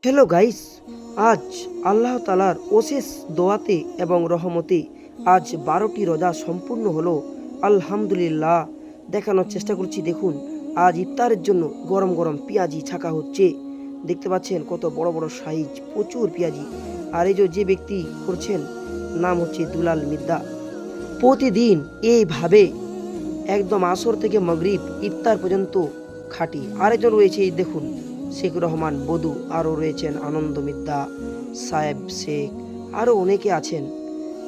Hello guys, আজ আল্লাহ তালার অশেষ দোয়াতে এবং রহমতে আজ 12টি রোজা সম্পূর্ণ হলো। আলহামদুলিল্লাহ। দেখানোর চেষ্টা করছি। দেখুন, আজ ইফতারের জন্য গরম গরম পেঁয়াজি ছাকা হচ্ছে। দেখতে পাচ্ছেন কত বড় বড় সাইজ, প্রচুর পেঁয়াজি। আর এই যে ব্যক্তি করছেন, নাম হচ্ছে দুলাল মিদ্দা। প্রতিদিন এইভাবে একদম আসর থেকে মাগরিব ইফতার পর্যন্ত খাটি। আরেকজন রয়েছে, এই দেখুন, শেখ রহমান বধু, আরও রয়েছেন আনন্দ মিদ্দা, সাহেব শেখ, আরও অনেকে আছেন,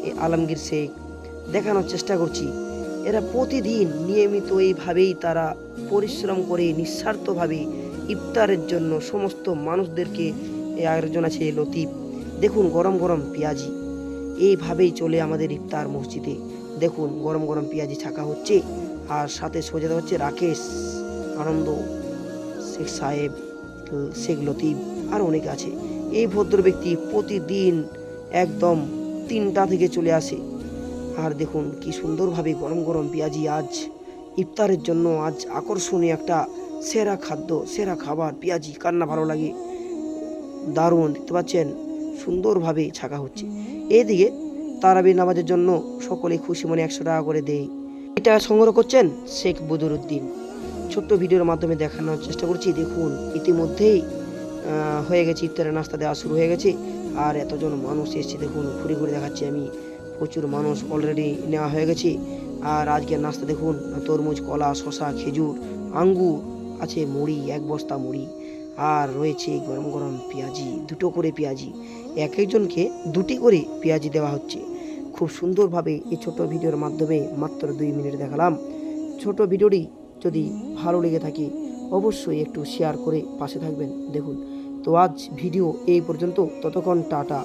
এই আলমগীর শেখ। দেখানোর চেষ্টা করছি, এরা প্রতিদিন নিয়মিত এইভাবেই তারা পরিশ্রম করে নিঃস্বার্থভাবে ইফতারের জন্য সমস্ত মানুষদেরকে। আরেকজন আছে লতিফ। দেখুন গরম গরম পেঁয়াজি, এইভাবেই চলে আমাদের ইফতার মসজিদে। দেখুন গরম গরম পেঁয়াজি ছাকা হচ্ছে, আর সাথে সজাদা হচ্ছে রাকেশ, আনন্দ, শেখ সাহেব, শেখ লতিফ, আর অনেকে আছে। এই ভদ্র ব্যক্তি প্রতিদিন একদম 3টা থেকে চলে আসে। আর দেখুন কি সুন্দরভাবে গরম গরম পেঁয়াজি আজ ইফতারের জন্য। আজ আকর্ষণীয় একটা সেরা খাদ্য, সেরা খাবার পেঁয়াজি। কার না ভালো লাগে? দারুণ, দেখতে পাচ্ছেন সুন্দরভাবে ছাকা হচ্ছে। এদিকে তারাবির নামাজের জন্য সকলে খুশি মনে 100 টাকা করে দেয়। এটা সংগ্রহ করছেন শেখ বদরুদ্দিন। ছোট্ট ভিডিওর মাধ্যমে দেখানোর চেষ্টা করছি। দেখুন ইতিমধ্যেই হয়ে গেছে, ইফতারের নাস্তা দেওয়া শুরু হয়ে গেছে। আর এতজন মানুষ এসেছে, দেখুন ঘুরে ঘুরে দেখাচ্ছি আমি। প্রচুর মানুষ অলরেডি নেওয়া হয়ে গেছে। আর আজকের নাস্তা দেখুন, তরমুজ, কলা, শশা, খেজুর, আঙ্গুর আছে, মুড়ি, 1 বস্তা মুড়ি, আর রয়েছে গরম গরম পেঁয়াজি, 2টো করে পেঁয়াজি। এক একজনকে 2টি করে পেঁয়াজি দেওয়া হচ্ছে। খুব সুন্দরভাবে এই ছোট ভিডিওর মাধ্যমে মাত্র 2 মিনিট দেখালাম। ছোট ভিডিওটি যদি ভালো লেগে থাকে অবশ্যই একটু শেয়ার করে পাশে থাকবেন। দেখুন, তো আজ ভিডিও এই পর্যন্ত। ততক্ষণ টাটা।